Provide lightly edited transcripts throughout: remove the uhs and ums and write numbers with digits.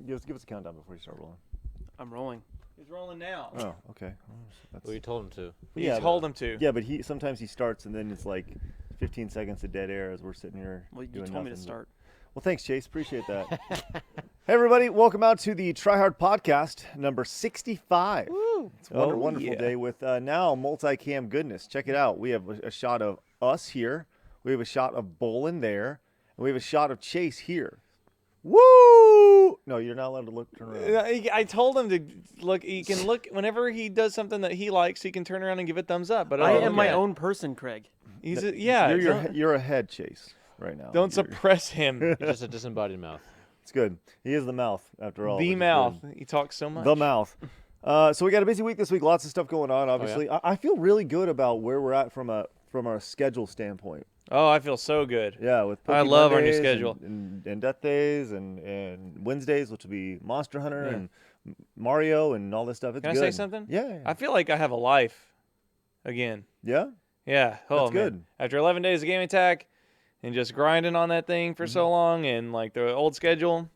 Give us a countdown before you start rolling. I'm rolling. He's rolling now. Oh, okay. Well, you told him to. You told him to. Yeah, but sometimes he starts and then it's like 15 seconds of dead air as we're sitting here. Well, you doing told me nothing. to start. Well, thanks, Chase. Appreciate that. Hey, everybody. Welcome out to the Try Hard Podcast, number 65. Woo. It's a wonderful day with now multicam goodness. Check it out. We have a shot of us here. We have a shot of Bolin there. And we have a shot of Chase here. Woo! No, you're not allowed to turn around. I told him to look. He can look whenever he does something that he likes. He can turn around and give a thumbs up. But I am my own person, Craig. You're ahead, Chase, right now. Don't suppress him. He's just a disembodied mouth. It's good. He is the mouth, after all. The mouth. He talks so much. The mouth. So we got a busy week this week. Lots of stuff going on, obviously. Oh, I feel really good about where we're at from our schedule standpoint. Oh, I feel so good. Yeah, with I Pokemon love our new Days schedule. and Death Days and Wednesdays, which will be Monster Hunter and Mario and all this stuff. It's Can good. I say something? Yeah. I feel like I have a life again. Yeah? Yeah. Oh, That's man. good. After 11 days of Game Attack and just grinding on that thing for so long and like the old schedule,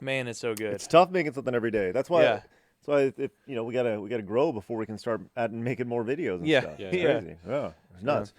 man, it's so good. It's tough making something every day. That's why. Yeah. That's why we gotta grow before we can start making more videos and stuff. Yeah. It's crazy. Yeah. It's nuts.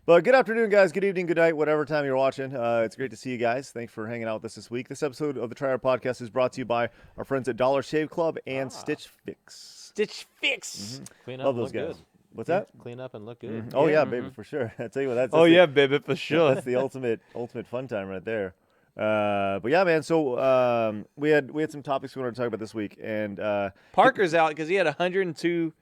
But good afternoon, guys. Good evening, good night, whatever time you're watching. It's great to see you guys. Thanks for hanging out with us this week. This episode of the Try Hard Podcast is brought to you by our friends at Dollar Shave Club and Stitch Fix. Stitch Fix. Clean up Love and those look guys. good. What's that? Clean up and look good. Oh yeah, baby, for sure. I tell you what, that's Oh, the- yeah, baby, for sure. That's the ultimate fun time right there. But yeah, man. So we had some topics we wanted to talk about this week, and Parker's out because he had 102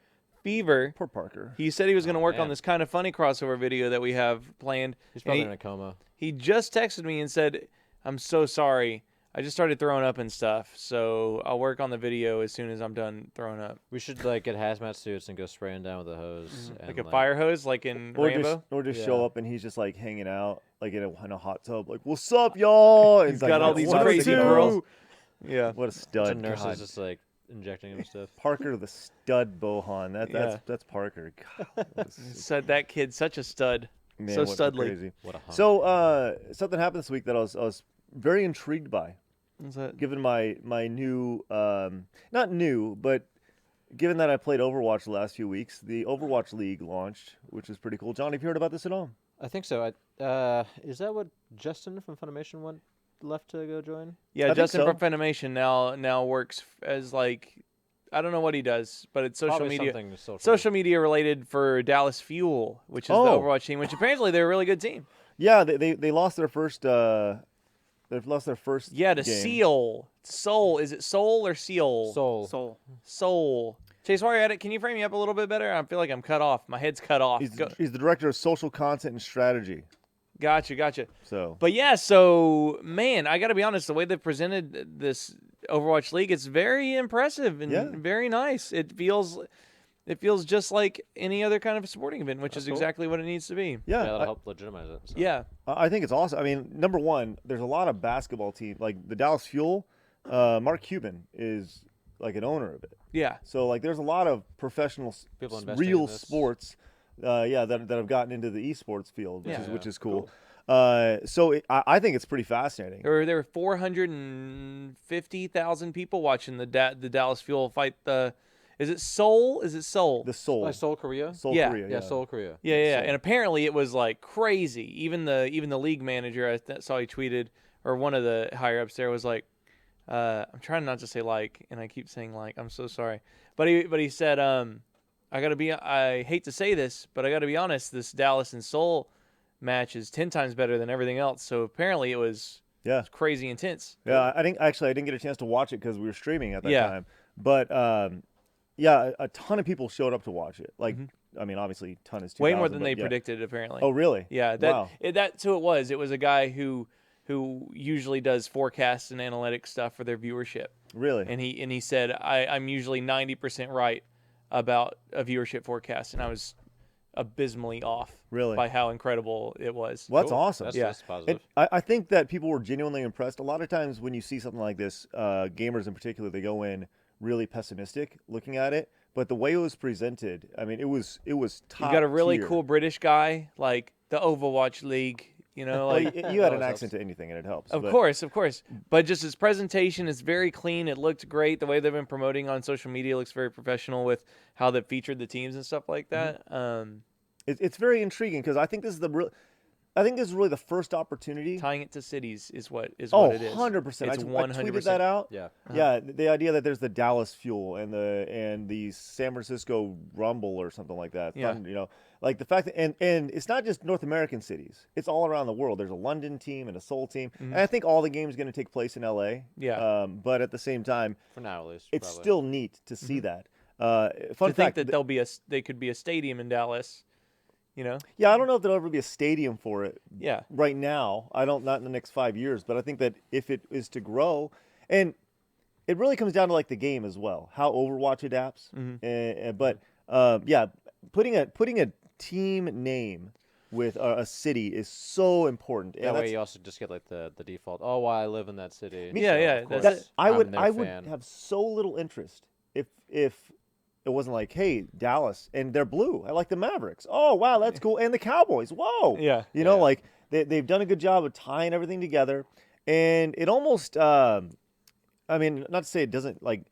fever. poor Parker. He said he was going to work on man. this kind of funny crossover video that we have planned. He's And probably in a coma. he just texted me and said, "I'm so sorry. I just started throwing up and stuff, so I'll work on the video as soon as I'm done throwing up." We should get hazmat suits and go spraying down with a hose. And, Like a fire hose, like in Rambo. Or just Yeah. show up and he's just like hanging out, like in a hot tub, like "What's up, y'all?" And He's like, got all "What these to crazy do?" girls. Yeah. What a bunch stud! of nurses God. just injecting him and stuff. Parker the stud Bohan. That's Parker. God, what a Said that kid's such a stud. man, So what studly. crazy. What a hunk. So something happened this week that I was very intrigued by. What's that? Given my new, not new, but given that I played Overwatch the last few weeks, the Overwatch League launched, which is pretty cool. John, have you heard about this at all? I think so. Is that what Justin from Funimation left to go join? Yeah, I think Justin so. from Funimation now works as I don't know what he does, but it's social Probably media. something Social media related for Dallas Fuel, which is the Oh. Overwatch team, which apparently they're a really good team. Yeah, they lost their first. They've lost their first. Yeah, to game. Seal. Soul. Is it Soul or Seal? Soul. Soul. Chase, while you're at it, can you frame me up a little bit better? I feel like I'm cut off. My head's cut off. He's the director of social content and strategy. Gotcha. So But yeah, so man, I got to be honest. The way they presented this Overwatch League, it's very impressive and Yeah. very nice. It feels just like any other kind of sporting event, which is cool. exactly what it needs to be. yeah, That'll help legitimize it. So. Yeah. I think it's awesome. I mean, number one, there's a lot of basketball teams like the Dallas Fuel. Mark Cuban is like an owner of it. Yeah. So like, there's a lot of professional, People investing real in this. sports, that have gotten into the esports field, Yeah. which is cool. So I think it's pretty fascinating. There were 450,000 people watching the Dallas Fuel fight the. Is it Seoul? The Seoul Seoul, Korea? Seoul Yeah. Korea, Yeah, Seoul Korea. Yeah. Seoul. And apparently it was like crazy. Even the league manager I saw he tweeted, or one of the higher ups there was like, I'm trying not to say like, and I keep saying like. I'm so sorry, but he said, I hate to say this, but I gotta be honest. This Dallas and Seoul match is 10 times better than everything else. So apparently it was Yeah. crazy intense. Yeah, I didn't get a chance to watch it because we were streaming at that Yeah. time. But yeah, a ton of people showed up to watch it. Like, I mean, obviously, ton is 2,000, Way more than but they yeah. predicted apparently. Oh, really? Yeah, Wow. that's who it was. It was a guy who usually does forecasts and analytics stuff for their viewership. Really? And he said I'm usually 90% right about a viewership forecast, and I was abysmally off. Really? By how incredible it was. Well, that's Cool. awesome. That's positive. And I think that people were genuinely impressed. A lot of times when you see something like this, gamers in particular, they go in really pessimistic looking at it. But the way it was presented, I mean, it was top You got a really tier. cool British guy, like the Overwatch League You know, Well, like you had an always accent to anything, and it helps. of but- course. But just his presentation is very clean. It looked great. The way they've been promoting on social media looks very professional with how they featured the teams and stuff like that. It's very intriguing because I think this is I think this is really the first opportunity. Tying it to cities is what it is. 100%. It's I 100%. tweeted that out. Yeah. Yeah, the idea that there's the Dallas Fuel and the San Francisco Rumble or something like that. Yeah. You know, like the fact that and it's not just North American cities. It's all around the world. There's a London team and a Seoul team. And I think all the games are going to take place in LA. Yeah. But at the same time, For now, at least. it's probably. still neat to see that. Fun To fact think that they could be a stadium in Dallas. You know. yeah, I don't know if there'll ever be a stadium for it. Yeah. Right now, not in the next 5 years, but I think that if it is to grow, and it really comes down to like the game as well, how Overwatch adapts. But yeah, putting a team name with a city is so important. And That way that's- you also just get like the default. Oh, well, I live in that city. Yeah, so yeah, of that's course it. I I'm would their I would fan. have so little interest if it wasn't like, hey, Dallas and they're blue. I like the Mavericks. Oh wow, that's cool. And the Cowboys. Whoa. Yeah. You know, Yeah. like they've done a good job of tying everything together, and it almost. I mean, not to say it doesn't like.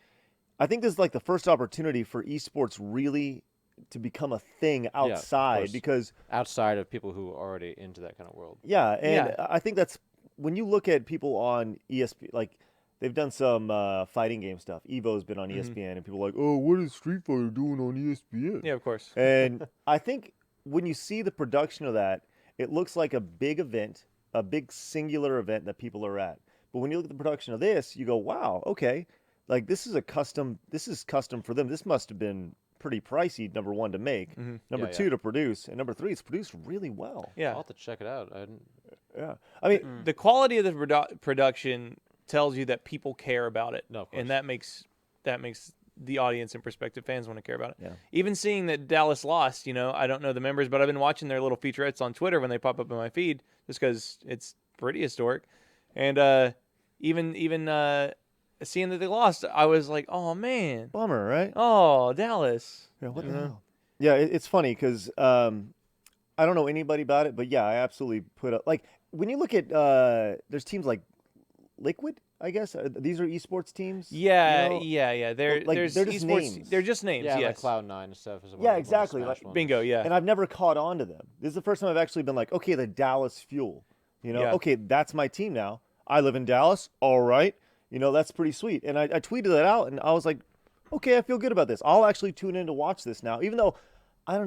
I think this is like the first opportunity for esports really to become a thing outside course. because Outside of people who are already into that kind of world. yeah, and Yeah. I think that's when you look at people on ESPN, like they've done some fighting game stuff. Evo's been on ESPN, and people are like, oh, what is Street Fighter doing on ESPN? Yeah, of course. And I think when you see the production of that, it looks like a big event, a big singular event that people are at. But when you look at the production of this, you go, wow, okay, like this is custom for them. This must have been pretty pricey, number one, to make, number Yeah, two, yeah. to produce, and number three, it's produced really well. Yeah. I'll have to check it out. I didn't, Yeah. I mean, The quality of the production tells you that people care about it. No, of course. And that makes the audience and prospective fans want to care about it. Yeah. Even seeing that Dallas lost, you know, I don't know the members, but I've been watching their little featurettes on Twitter when they pop up in my feed just because it's pretty historic. And even seeing that they lost, I was like, oh, man. bummer, right? Oh, Dallas. Yeah, what the hell? Yeah, it's funny because I don't know anybody about it, but yeah, I absolutely put up like when you look at there's teams like Liquid, I guess these are esports teams. Yeah, you know? yeah. Like, They're they're just esports. names. They're just names. yeah, yes. like Cloud9 and stuff. Is one Yeah, of the exactly, Smash like- ones. Bingo. Yeah. And I've never caught on to them. This is the first time I've actually been like, okay, the Dallas Fuel. You know, Yeah. okay, that's my team now. I live in Dallas. All right, you know that's pretty sweet. And I tweeted that out, and I was like, okay, I feel good about this. I'll actually tune in to watch this now, even though I don't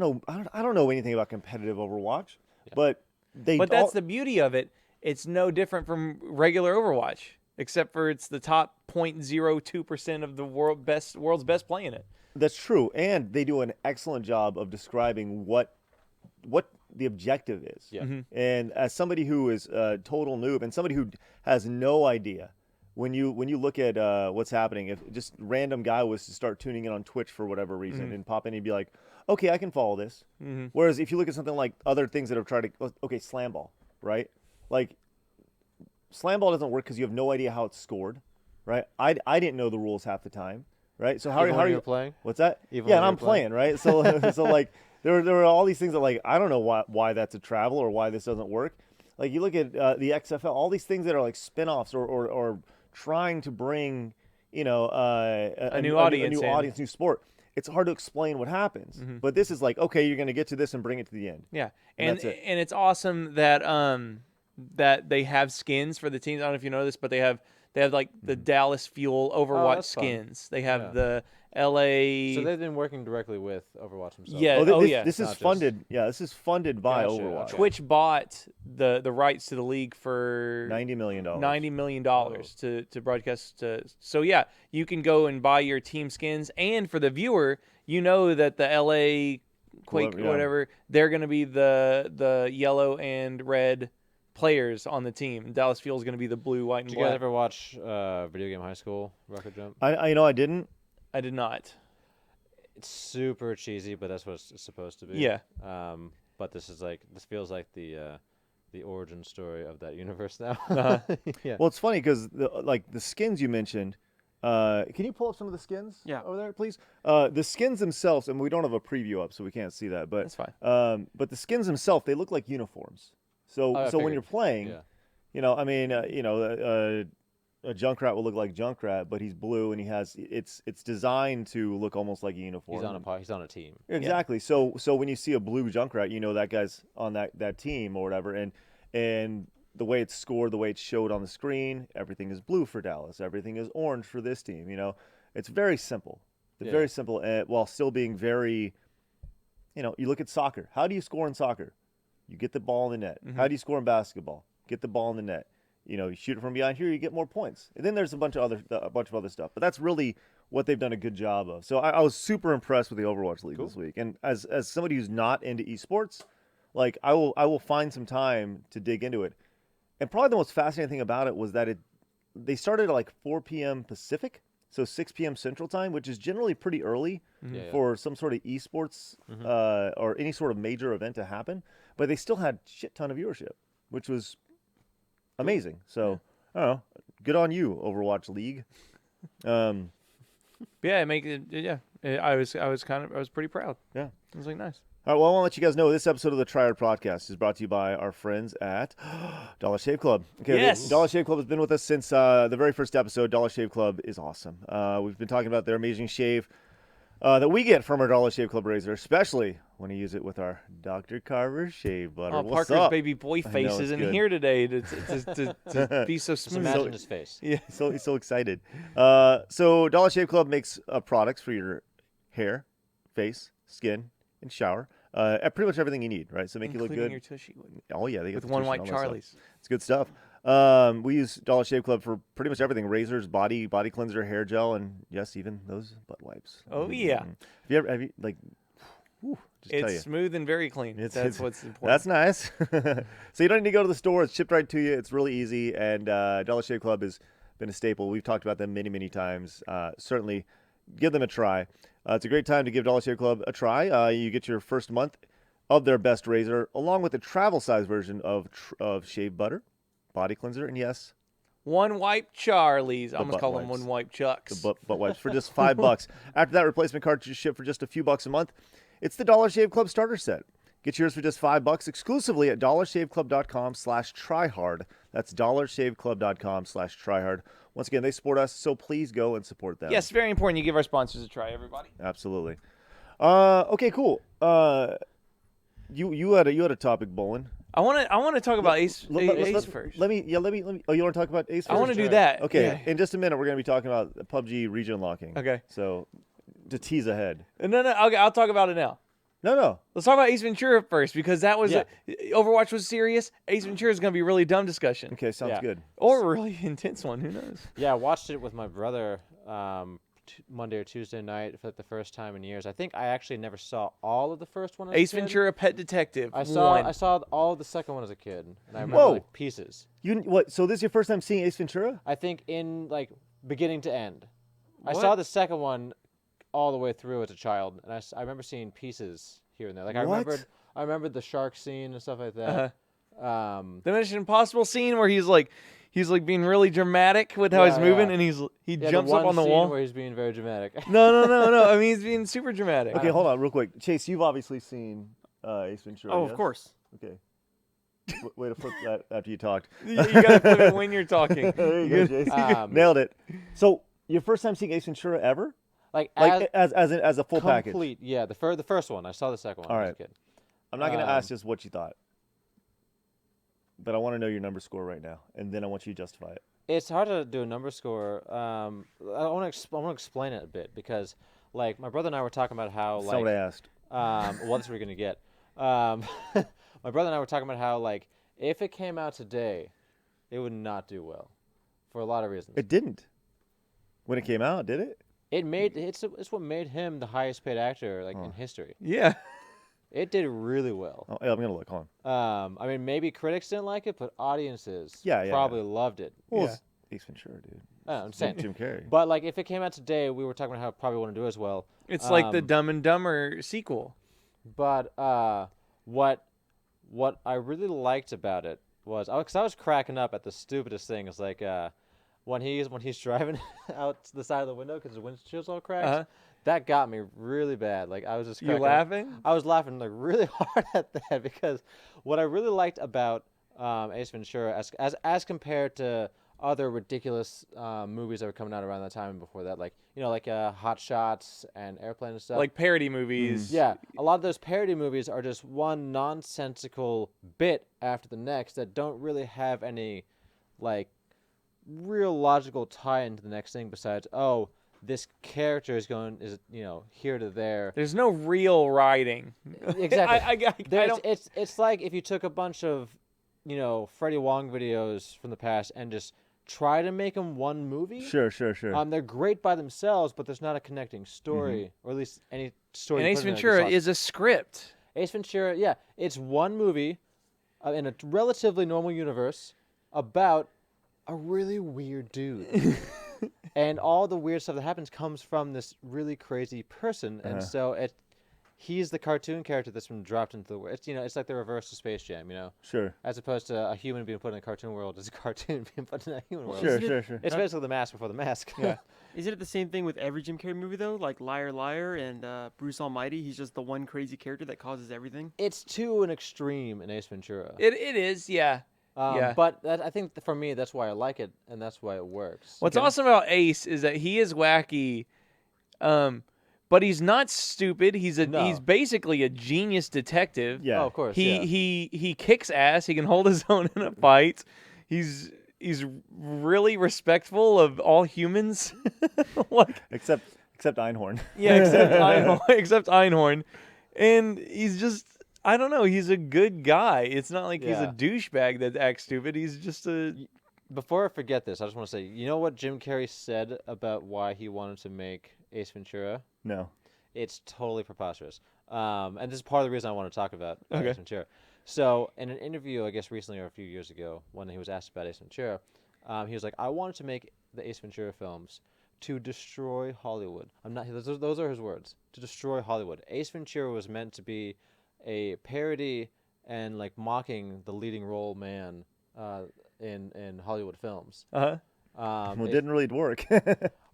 know anything about competitive Overwatch, but But that's the beauty of it. It's no different from regular Overwatch, except for it's the top 0.02% of the world's best playing it. That's true, and they do an excellent job of describing what the objective is. Yeah. And as somebody who is a total noob and somebody who has no idea, when you look at what's happening, if just random guy was to start tuning in on Twitch for whatever reason and pop in, he'd be like, okay, I can follow this. Whereas if you look at something like other things that have tried to, okay, slam ball, right? Like slam ball doesn't work because you have no idea how it's scored, right? I didn't know the rules half the time, right? So how Even are when you you're playing? What's that? Even Yeah, when and I'm you're playing? playing, right? So so like there were all these things that like I don't know why that's a travel or why this doesn't work. Like you look at the XFL, all these things that are like spin-offs or trying to bring, you know, A new audience in. new sport. It's hard to explain what happens. But this is like, okay, you're going to get to this and bring it to the end. Yeah, And and that's it. and it's awesome that that they have skins for the teams. I don't know if you know this, but they have like the Dallas Fuel Overwatch that's fun. skins. They have Yeah. the LA. So they've been working directly with Overwatch themselves. Yeah. Oh, oh, yeah. This is Not just- funded. Yeah, this is funded by Gotcha, Overwatch. okay. Twitch bought the rights to the league for $90 million. $90 million to broadcast. So yeah, you can go and buy your team skins, and for the viewer, you know that the LA Quake Whoever, yeah. whatever, they're going to be the yellow and red players on the team. Dallas Fuel is going to be the blue, white, and Did you guys black. ever watch Video Game High School Rocket Jump? I you know I didn't. I did not. It's super cheesy, but that's what it's supposed to be. Yeah. But this feels like the origin story of that universe now. Uh-huh. Yeah. Well, it's funny because the skins you mentioned. Can you pull up some of the skins? Yeah. Over there, please. The skins themselves, and we don't have a preview up, so we can't see that. But That's fine. But the skins themselves, they look like uniforms. So I so when figured. you're playing, Yeah. I mean, a Junkrat will look like Junkrat, but he's blue and it's designed to look almost like a uniform. He's on a team. Exactly. So when you see a blue Junkrat, you know that guy's on that team or whatever, and the way it's scored, the way it's showed on the screen, everything is blue for Dallas. Everything is orange for this team. It's very simple. It's Yeah. very simple, while still being very. You look at soccer. How do you score in soccer? You get the ball in the net. Mhm. How do you score in basketball? Get the ball in the net. You shoot it from behind here, you get more points. And then there's a bunch of other stuff. But that's really what they've done a good job of. So I was super impressed with the Overwatch League this week. And as somebody who's not into esports, like I will find some time to dig into it. And probably the most fascinating thing about it was that they started at like 4 p.m. Pacific, so 6 p.m. Central Time, which is generally pretty early Yeah. for some sort of esports or any sort of major event to happen. But they still had shit ton of viewership, which was amazing. So I don't know, good on you, Overwatch League. Yeah, it make it. Yeah, I was pretty proud. Yeah. I was like, nice. All right, well, I want to let you guys know this episode of the Triad Podcast is brought to you by our friends at Dollar Shave Club. Okay, Yes. Dollar Shave Club has been with us since the very first episode. Dollar Shave Club is awesome. We've been talking about their amazing shave that we get from our Dollar Shave Club razor, especially when you use it with our Dr. Carver shave butter. Oh, What's Parker's up? baby boy know, face it's isn't good. here today to be so Just smooth. imagine his face. Yeah. He's so excited. So Dollar Shave Club makes products for your hair, face, skin, and shower. Pretty much everything you need, right? So make you look Including good. your tushy Oh yeah, they got with the one tuition white and all that stuff. Charlie's. It's good stuff. We use Dollar Shave Club for pretty much everything: razors, body cleanser, hair gel, and yes, even those butt wipes. Oh, yeah. Have you like? Whew, just tell you. It's smooth and very clean. That's what's important. That's nice. So you don't need to go to the store. It's shipped right to you. It's really easy. And Dollar Shave Club has been a staple. We've talked about them many, many times. Certainly give them a try. It's a great time to give Dollar Shave Club a try. You get your first month of their best razor, along with a travel size version of shave butter, body cleanser, and yes, One wipe Charlie's. I almost butt call them wipes. one wipe Chucks. the butt wipes for just $5. After that, replacement cartridges ship for just a few bucks a month. It's the Dollar Shave Club starter set. Get yours for just $5 exclusively at dollarshaveclub.com/tryhard. That's dollarshaveclub.com/tryhard. Once again, they support us, so please go and support them. Yes, very important. You give our sponsors a try, everybody. Absolutely. Okay, cool. You had a topic, Bolin. I want to talk about Ace Let- first. Let me. Oh, you want to talk about Ace first? I want to do Sure. that. Okay, Yeah. in just a minute, we're going to be talking about PUBG region locking. Okay. So, to tease ahead. No. Okay, I'll talk about it now. No. Let's talk about Ace Ventura first because that was Yeah. Overwatch was serious. Ace Ventura is going to be a really dumb discussion Okay, sounds Yeah. good. or a really intense one. Who knows? Yeah, I watched it with my brother Monday or Tuesday night for like the first time in years. I think I actually never saw all of the first one as Ace a kid. Ventura: Pet Detective. I saw one. all of the second one as a kid, and I remember Whoa. like pieces. What? So this is your first time seeing Ace Ventura? I think in like beginning to end. I What? saw the second one all the way through as a child, and I remember seeing pieces here and there. Like What? I remembered the shark scene and stuff like Uh-huh. that. The Mission Impossible scene where he's like being really dramatic with how Yeah, he's moving, yeah. and he Yeah, jumps the up one on the scene wall. where he's being very dramatic. No. I mean, he's being super dramatic. Okay, hold on, real quick. Chase, you've obviously seen Ace Ventura. Oh, yes? of course. Okay. Way to flip that after you talked. You gotta flip it when you're talking. There you go, Chase. Nailed it. So your first time seeing Ace Ventura ever? Like Like as a full package? complete. Yeah, the first one. I saw the second one All as a right. kid. I'm not going to ask just what you thought, but I want to know your number score right now, and then I want you to justify it. It's hard to do a number score. I want to explain it a bit because, like, my brother and I were talking about how, That's not what I asked. well, that's what we're gonna get. My brother and I were talking about how, like, if it came out today, it would not do well, for a lot of reasons. It didn't. When it came out, did it? It's what made him the highest paid actor like in history. Yeah. It did really well. Oh, yeah, I'm gonna look. Hold on. I mean, maybe critics didn't like it, but audiences Yeah. probably loved it. Well, Yeah. it's Ace Ventura, dude. I'm saying. Jim Carrey. But like, if it came out today, we were talking about how it probably wouldn't do as well. It's like the Um, Dumb and Dumber sequel. But what I really liked about it was, because I was cracking up at the stupidest thing. It's like when he's driving out to the side of the window because his windshield's all cracked. Uh-huh. That got me really bad. Like I was just You cracking up. laughing? I was laughing like really hard at that because what I really liked about Ace Ventura as compared to other ridiculous movies that were coming out around that time and before that, like Hot Shots and Airplane and stuff. Like parody movies. Yeah, a lot of those parody movies are just one nonsensical bit after the next that don't really have any, like, real logical tie into the next thing besides, oh, this character is here to there. There's no real writing. Exactly. I don't. It's like if you took a bunch of, Freddie Wong videos from the past and just try to make them one movie. Sure. They're great by themselves, but there's not a connecting story, or at least any story. And Ace Ventura is a script. Ace Ventura, yeah, it's one movie in a relatively normal universe about a really weird dude. And all the weird stuff that happens comes from this really crazy person, and so he's the cartoon character that's been dropped into the world. It's like the reverse of Space Jam, Sure. as opposed to a human being put in a cartoon world, it's a cartoon being put in a human world. Sure. It's basically the mask before the mask. Yeah. Isn't it the same thing with every Jim Carrey movie though? Like Liar Liar and Bruce Almighty. He's just the one crazy character that causes everything. It's to an extreme in Ace Ventura. It is, yeah. But I think for me, that's why I like it, and that's why it works. What's awesome about Ace is that he is wacky, but he's not stupid. He's basically a genius detective. Yeah. Oh, of course. He kicks ass. He can hold his own in a fight. He's really respectful of all humans. Like, Except Einhorn. yeah, except Einhorn, and he's just. I don't know. He's a good guy. It's not like he's a douchebag that acts stupid. He's just a. Before I forget this, I just want to say, you know what Jim Carrey said about why he wanted to make Ace Ventura? No. It's totally preposterous. And this is part of the reason I want to talk about Okay. Ace Ventura. So, in an interview, I guess recently or a few years ago, when he was asked about Ace Ventura, he was like, "I wanted to make the Ace Ventura films to destroy Hollywood." Those are his words. To destroy Hollywood. Ace Ventura was meant to be a parody and like mocking the leading role man in Hollywood films. Uh-huh. Well, it didn't really work.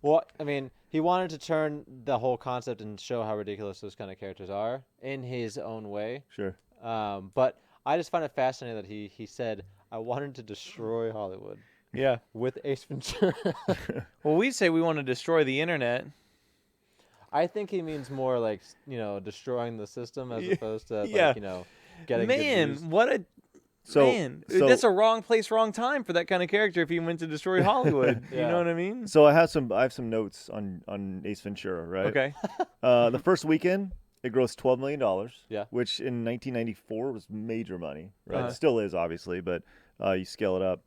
Well, I mean, he wanted to turn the whole concept and show how ridiculous those kind of characters are in his own way. Sure. But I just find it fascinating that he said, "I wanted to destroy Hollywood Yeah. with Ace Ventura." Well, we say we want to destroy the internet. I think he means more like, destroying the system as opposed to, like, Yeah. getting good views. Man, what a that's a wrong place, wrong time for that kind of character if he went to destroy Hollywood. You know what I mean? So I have some notes on Ace Ventura, right? Okay. The first weekend, it grossed $12 million. Yeah. Which in 1994 was major money, right? Uh-huh. It still is, obviously, but you scale it up.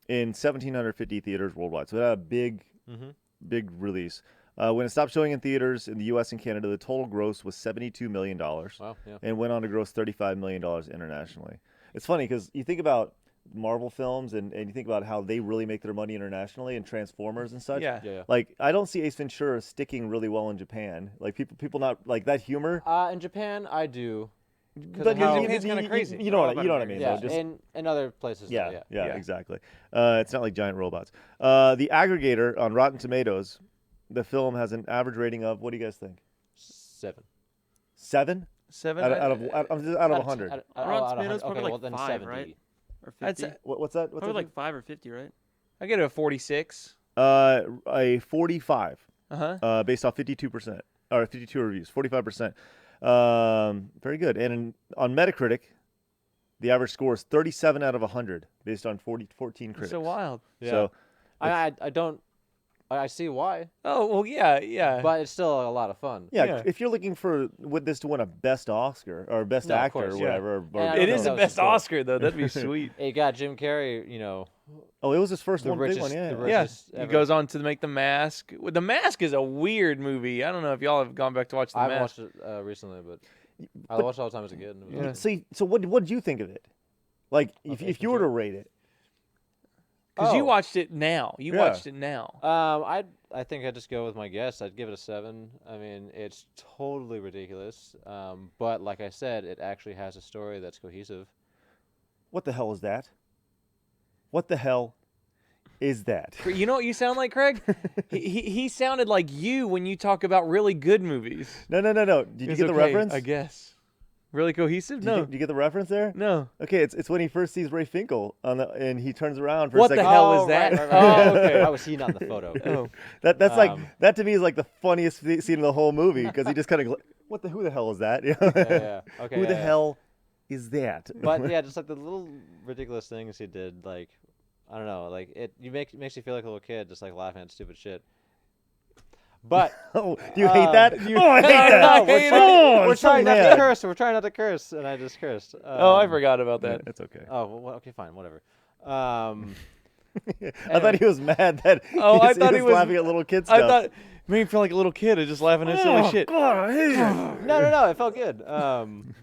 In 1,750 theaters worldwide. So it had a big release. When it stopped showing in theaters in the U.S. and Canada, the total gross was $72 million. Wow, yeah. And went on to gross $35 million internationally. It's funny because you think about Marvel films and you think about how they really make their money internationally and Transformers and such. Yeah. Like, I don't see Ace Ventura sticking really well in Japan. Like, people not, like, that humor. In Japan, I do. But Japan's kinda crazy. You know what I mean. Yeah, though, just, in other places. yeah, Yeah. exactly. It's not like giant robots. The aggregator on Rotten Tomatoes, the film has an average rating of, what do you guys think? 7. 7? 7 Out of 100. Rotten Tomatoes probably well, like then 5, 70. right? Or I'd 50. say- What's that? Probably like 5 or 50, right? I get a 46. A 45. Uh-huh. Based off 52% or 52 reviews, 45%. Very good. And on Metacritic, the average score is 37 out of 100 based on 14 critics. So wild. Yeah. So I don't. I see why, Oh, well, yeah. but it's still a lot of fun. yeah, if you're looking for this to win a best Oscar or best No, of actor course, or yeah. whatever, And I It don't is know the if that was best his goal. Oscar, though. That'd be sweet. It got Jim Carrey, oh, it was his first the one, richest. big one, yeah. The Yeah, richest he ever. goes on to make The Mask. Well, The Mask is a weird movie. I don't know if y'all have gone back to watch The I haven't Mask. watched it recently, but I watched it all the time as a kid. And it was Yeah. See, so what did you think of it? Like, Okay, if you were to rate it, Because you Oh. watched it now. You Yeah. watched it now. I think I'd just go with my guess. I'd give it a 7. I mean, it's totally ridiculous. But like I said, it actually has a story that's cohesive. what the hell is that? What the hell is that? You know what you sound like, Craig? he sounded like you when you talk about really good movies. No. Did you It's get the okay, reference? I guess. Really cohesive? No. Do you get the reference there? No. Okay, it's when he first sees Ray Finkel and he turns around for What a the second. hell is that? Oh, okay. Why was he not in the photo? Oh. That's like that to me is like the funniest scene in the whole movie because he just kind of who the hell is that? Yeah. Okay. Who the yeah. hell is that? But yeah, just like the little ridiculous things he did, like I don't know, like makes you feel like a little kid, just like laughing at stupid shit. But Oh, do you hate that? I hate that. I No, hate it. we're trying not to mad. curse. We're trying not to curse, and I just cursed. Oh, I forgot about Yeah, that. it's okay. Oh, well, okay, fine, whatever. I thought he was mad that I thought he was laughing at little kid stuff. I thought made me feel like a little kid, just laughing at silly shit. God, I hate it. No, it felt good.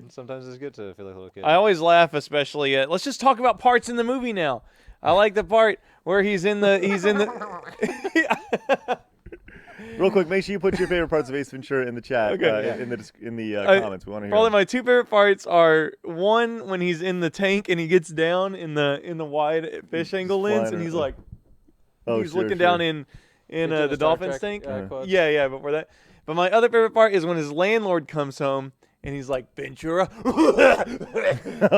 Sometimes it's good to feel like a little kid. I always laugh, especially at. Let's just talk about parts in the movie now. I like the part where he's in the. Real quick, make sure you put your favorite parts of Ace Ventura in the chat, Okay. in the comments. We want to hear. Probably them. my two favorite parts are one when he's in the tank and he gets down in the wide fish angle lens flying and he's around. like Oh, he's sure, looking sure. down in Into the Star dolphin's Trek, tank. quotes. Yeah, before that. But my other favorite part is when his landlord comes home and he's like Ventura.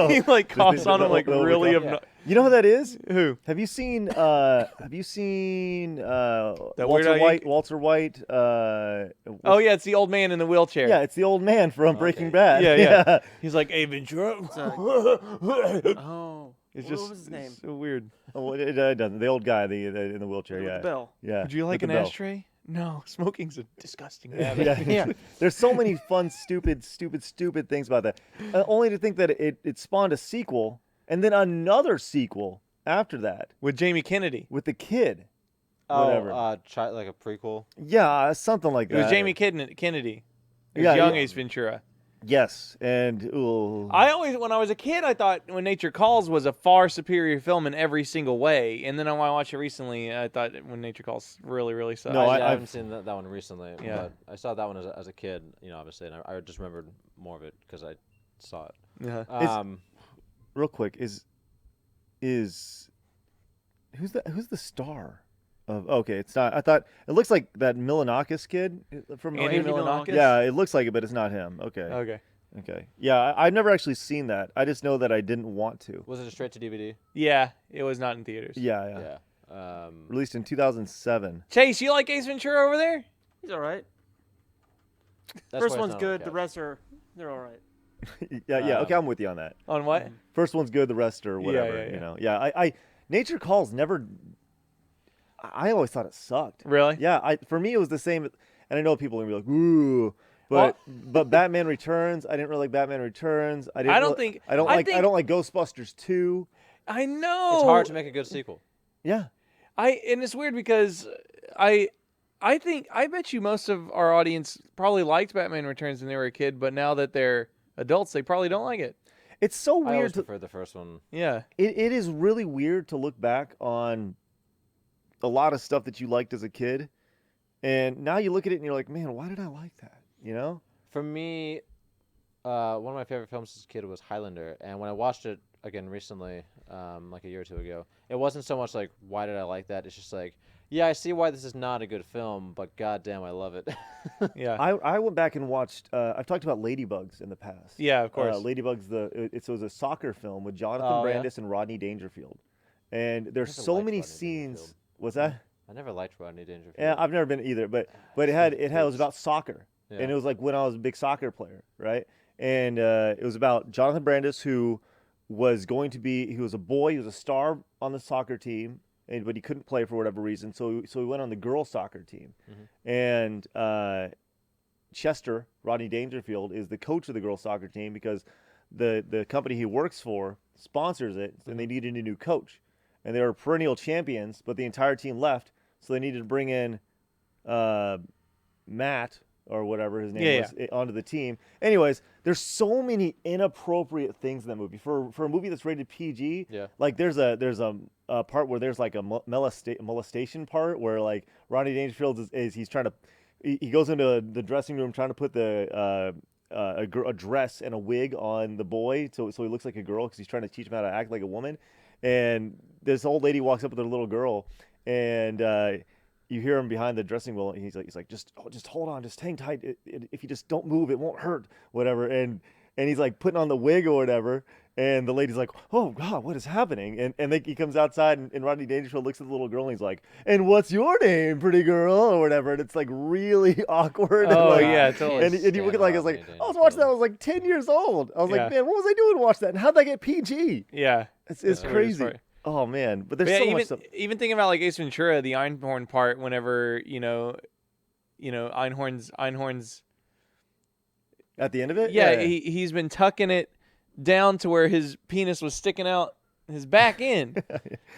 He like coughs on him like the- really yeah. obnoxious. You know who that is? Who? Have you seen Weird Walter Al White? Yank- Walter White. Oh yeah, it's the old man in the wheelchair. Yeah, it's the old man from Breaking Bad. Yeah. He's like, hey Ventura. Oh. It's What just was his name? it's so weird. Oh, it doesn't. The old guy, in the wheelchair. With Yeah. the bell. Yeah. Would you like with an the bell. ashtray? No, smoking's a disgusting habit. Yeah. There's so many fun, stupid things about that. Only to think that it spawned a sequel and then another sequel after that With Jamie Kennedy. with the kid. Oh, Whatever. like a prequel. Yeah, something like It that. was Jamie Kennedy. It was Yeah, young yeah. Ace Ventura. Yes, and ooh. I always, when I was a kid, I thought When Nature Calls was a far superior film in every single way. And then when I watched it recently, I thought When Nature Calls really, really sucked. No, I I've- haven't seen that one recently. Yeah. But I saw that one as a kid, obviously, and I just remembered more of it because I saw it. Yeah. Real quick, is who's the star of? Okay, it's not. I thought it looks like that Milanakis kid from Andy Andy Milonakis? Milonakis? Yeah, it looks like it, but it's not him. Okay. Okay. Okay. Yeah, I've never actually seen that. I just know that I didn't want to. Was it a straight to DVD? Yeah, it was not in theaters. Yeah. Yeah. Released in 2007. Chase, you like Ace Ventura over there? He's all right. That's First why it's one's not on good. the The couch. rest they're all right. Yeah. Okay, I'm with you on that. On what? First one's good, the rest are whatever. yeah. You know. Yeah. I Nature Calls never. I always thought it sucked. Really? Yeah. For me it was the same, and I know people are gonna be like, ooh. But Batman Returns, I didn't really like Batman Returns. I don't think- I don't I like think- Ghostbusters 2. I know. It's hard to make a good sequel. Yeah. And it's weird because I bet you most of our audience probably liked Batman Returns when they were a kid, but now that they're adults, they probably don't like it. It's so I always weird to prefer the first one. Yeah. it is really weird to look back on a lot of stuff that you liked as a kid. And now you look at it and you're like, man, why did I like that? You know? For me, one of my favorite films as a kid was Highlander, and when I watched it again recently, like a year or two ago, it wasn't so much like why did I like that. It's just like, yeah, I see why this is not a good film, but goddamn, I love it. Yeah. I went back and watched. I've talked about Ladybugs in the past. Yeah, of course. Ladybugs. It was a soccer film with Jonathan Oh, yeah? Brandis and Rodney Dangerfield, and there's Never so liked many Rodney scenes. Dangerfield. Was that? I never liked Rodney Dangerfield. Yeah, I've never been either, but it was about soccer, Yeah. and it was like when I was a big soccer player, right? And it was about Jonathan Brandis, who was going to be. He was a boy. He was a star on the soccer team, but he couldn't play for whatever reason. So he went on the girls' soccer team, and Chester, Rodney Dangerfield, is the coach of the girls' soccer team because the company he works for sponsors it, and they needed a new coach. And they were perennial champions, but the entire team left, so they needed to bring in Matt or whatever his name was onto the team. Anyways, there's so many inappropriate things in that movie for a movie that's rated PG. Yeah. Like there's a part where there's like a molestation part where like Rodney Dangerfield is he's trying to he goes into the dressing room trying to put a dress and a wig on the boy so he looks like a girl because he's trying to teach him how to act like a woman. And this old lady walks up with her little girl, and you hear him behind the dressing room. And he's like, just hold on, just hang tight. If you just don't move, it won't hurt, whatever. And and he's like putting on the wig or whatever. And the lady's like, "Oh God, what is happening?" And then he comes outside, and Rodney Dangerfield looks at the little girl, and he's like, "And what's your name, pretty girl?" or whatever. And it's like really awkward. And Oh like, yeah, totally. And you look at like, I was like, I was watching that. I was like 10 years old. I was Yeah. like, man, what was I doing to watch that? And how'd that get PG? Yeah. It's That's the weirdest crazy. part. Oh man, but there's But yeah, so even much stuff. even thinking about like Ace Ventura, the Einhorn part, whenever Einhorn's At the end of it, he's been tucking it down to where his penis was sticking out his back end.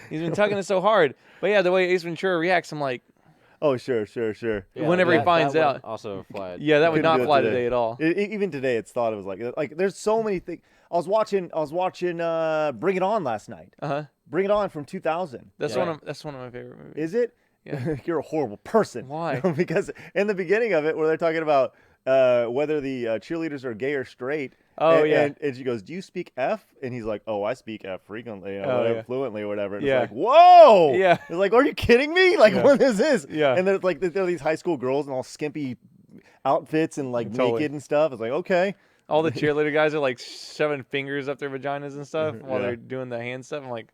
He's been tucking it so hard. But yeah, the way Ace Ventura reacts, I'm like, Oh sure. Whenever he finds that one out. also flied. yeah, that would Couldn't do not it fly today. today at all. Even today, it's thought it was like there's so many things. I was watching Bring It On last night. Bring It On from 2000. That's Yeah. that's one of my favorite movies. Is it? Yeah. You're a horrible person. Why? Because in the beginning of it, where they're talking about whether the cheerleaders are gay or straight. Oh, and, yeah. And she goes, "Do you speak F?" And he's like, "Oh, I speak F frequently, Oh, yeah. fluently, or whatever." And Yeah. it's like, "Whoa!" Yeah. It's like, "Are you kidding me? Like, Yeah. what is this?" Yeah. And there's like there are these high school girls in all skimpy outfits and like Totally. naked and stuff. It's like, okay. All the cheerleader guys are like shoving fingers up their vaginas and stuff while Yeah. they're doing the hand stuff. I'm like,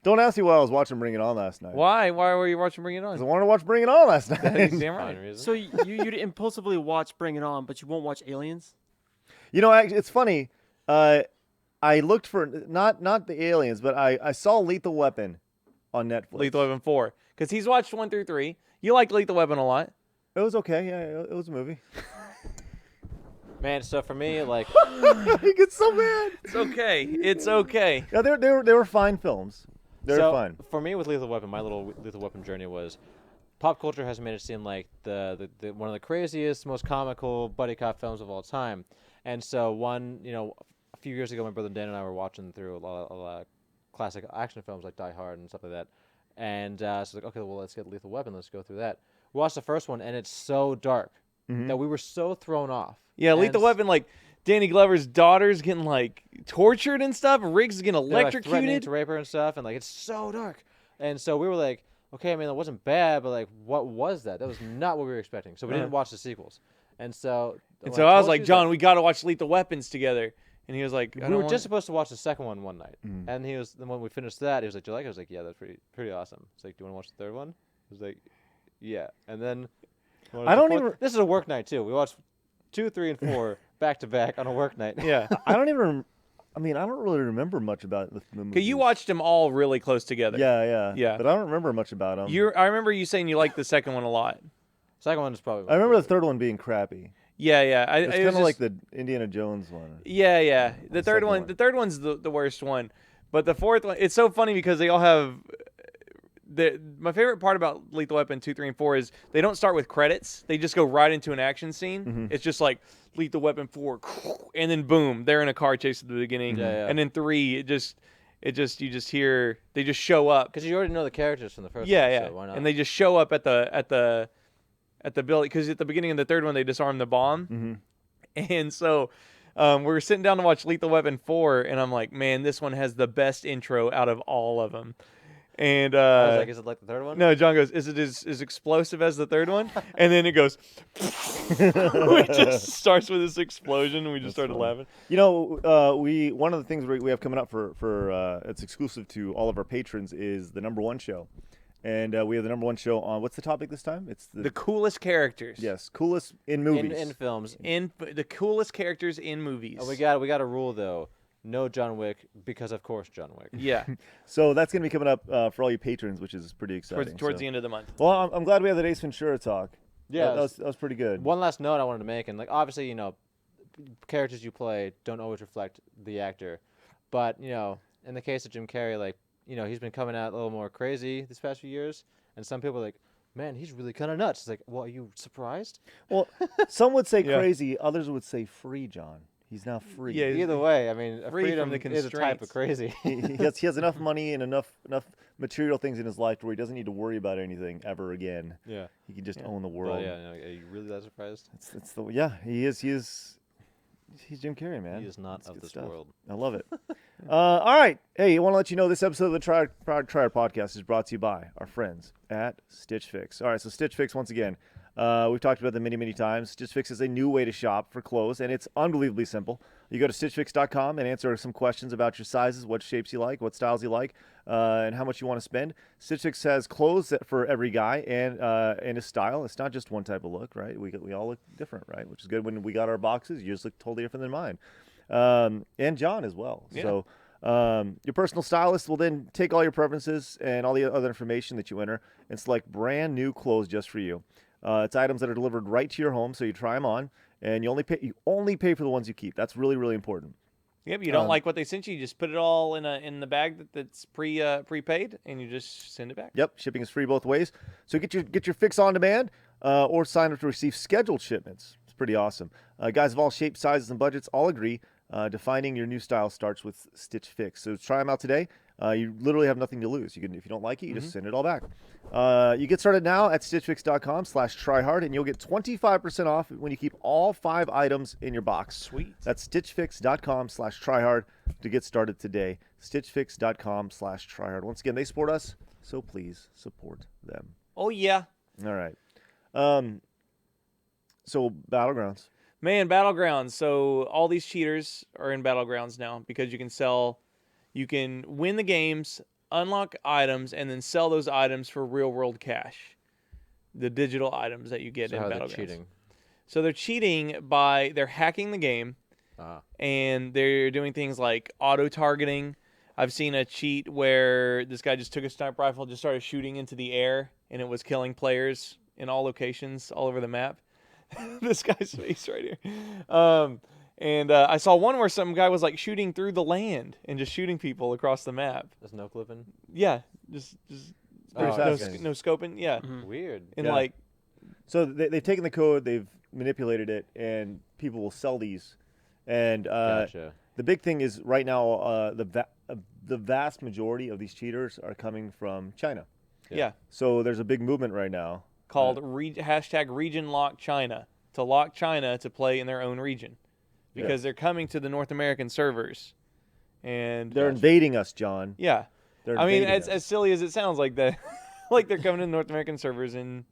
Don't ask me why I was watching Bring It On last night. why? Why were you watching Bring It Because I On? wanted to watch Bring It On last night. Damn Fine right. reason. So you'd impulsively watch Bring It On, but you won't watch Aliens? You know, actually, it's funny. I looked for not the aliens, but I saw Lethal Weapon on Netflix. Lethal Weapon 4. Because he's watched 1 through 3. You like Lethal Weapon a lot. It was okay. Yeah, it was a movie. Man, so for me, like, He gets so mad. It's okay. It's okay. Yeah, they were fine films. They were so fine. for me with Lethal Weapon, my little Lethal Weapon journey was pop culture has made it seem like the one of the craziest, most comical buddy cop films of all time. And so a few years ago, my brother Dan and I were watching through a lot of classic action films like Die Hard and stuff like that. And so it's like, okay, well, let's get Lethal Weapon. Let's go through that. We watched the first one, and it's so dark Mm-hmm. that we were so thrown off. Yeah, And Lethal Weapon, like, Danny Glover's daughter's getting, like, tortured and stuff. Riggs is getting they're, like, threatening electrocuted. to rape her and stuff, and like it's so dark. And so we were like, okay, I mean, it wasn't bad, but like, what was that? That was not what we were expecting. So we didn't watch the sequels. And so And when so I was told like, you John, that- we got to watch Lethal Weapons together. And he was like, I we don't were want- just supposed to watch the second one night, Mm-hmm. and then when we finished that, he was like, "Do you like it?" I was like, "Yeah, that's pretty awesome." He's like, "Do you want to watch the third one?" I was like, "Yeah." And then I don't even- This is a work night too. We watched 2, 3, and 4 back to back on a work night. Yeah. I don't even. I mean, I don't really remember much about the movie. Okay, you watched them all really close together. Yeah. Yeah. But I don't remember much about them. I remember you saying you liked the second one a lot. Second one is probably. I remember the third one being crappy. Yeah. It's It kind was of like just- the Indiana Jones one. Yeah. The third second one. one. The third one's the worst one, but the fourth one. It's so funny because they all have. My favorite part about Lethal Weapon 2, 3, and 4 is they don't start with credits. They just go right into an action scene. Mm-hmm. It's just like Lethal Weapon 4, and then boom, they're in a car chase at the beginning. Yeah. And then 3, you just hear they just show up. because you already know the characters from the first. Yeah, one, yeah. So why not? And they just show up at the building because at the beginning of the third one they disarm the bomb, Mm-hmm. and so we were sitting down to watch Lethal Weapon 4, and I'm like, man, this one has the best intro out of all of them. And I was like, "Is it like the third one?" no, John goes, is it as explosive as the third one? And then it goes, it just starts with this explosion, and we just started laughing. You know, one of the things we have coming up for it's exclusive to all of our patrons is the #1 show, and we have the #1 show on. What's the topic this time? It's The coolest characters. yes, coolest in movies. in films. In the coolest characters in movies. We got a rule though. No John Wick because of course John Wick. Yeah, So that's gonna be coming up for all you patrons, which is pretty exciting. towards so. the end of the month. Well, I'm glad we had the Ace Ventura talk. Yeah, that was pretty good. One last note I wanted to make, and like obviously, characters you play don't always reflect the actor, but in the case of Jim Carrey, like he's been coming out a little more crazy this past few years, and some people are like, man, he's really kind of nuts. It's like, well, are you surprised? Well, some would say Yeah. crazy, others would say free. John, he's now free. Yeah, Either way, I mean, Free freedom from the is a type of constraints. crazy. he has enough money and enough material things in his life where he doesn't need to worry about anything ever again. Yeah. He can just own the world. But yeah, are you really that surprised? He is. He's Jim Carrey, man. He is not It's of good this stuff. world. I love it. All right. Hey, I want to let you know this episode of the Triad Podcast is brought to you by our friends at Stitch Fix. All right, so Stitch Fix, once again, We've talked about them many times. Stitch Fix is a new way to shop for clothes, and it's unbelievably simple. You go to stitchfix.com and answer some questions about your sizes, what shapes you like, what styles you like, and how much you want to spend. Stitch Fix has clothes for every guy and a style. It's not just one type of look, right? We all look different, right? Which is good. When we got our boxes, yours look totally different than mine, and John as well. Yeah. So your personal stylist will then take all your preferences and all the other information that you enter and select brand new clothes just for you. It's items that are delivered right to your home, so you try them on, and you only pay for the ones you keep. That's really important. Yep, you don't like what they sent you just put it all in the bag that's prepaid, and you just send it back. Yep, shipping is free both ways. So get your fix on demand, or sign up to receive scheduled shipments. It's pretty awesome. Guys of all shapes, sizes, and budgets all agree. Defining your new style starts with Stitch Fix. So try them out today. You literally have nothing to lose. If you don't like it, you just send it all back. You get started now at stitchfix.com/tryhard, and you'll get 25% off when you keep all 5 items in your box. Sweet. That's stitchfix.com/tryhard to get started today. Stitchfix.com/tryhard. Once again, they support us, so please support them. Oh yeah. All right. So Battlegrounds. Man, Battlegrounds. So all these cheaters are in Battlegrounds now because you can win the games, unlock items, and then sell those items for real-world cash. The digital items that you get So in how are they Battlegrounds. cheating? So they're cheating they're hacking the game, and they're doing things like auto-targeting. I've seen a cheat where this guy just took a sniper rifle, just started shooting into the air, and it was killing players in all locations all over the map. This guy's face right here. And I saw one where some guy was like shooting through the land and just shooting people across the map. There's no clipping. Yeah, just Pretty no fascinating. scoping. Yeah, Weird. and Yeah. like So they've taken the code, they've manipulated it, and people will sell these. And Gotcha. the big thing is right now, the vast majority of these cheaters are coming from China. yeah, So there's a big movement right now. called hashtag region lock China to lock China to play in their own region because they're coming to the North American servers, and They're invading us, John. yeah. They're I mean, invading us. as silly as it sounds, like that, like they're coming to North American servers and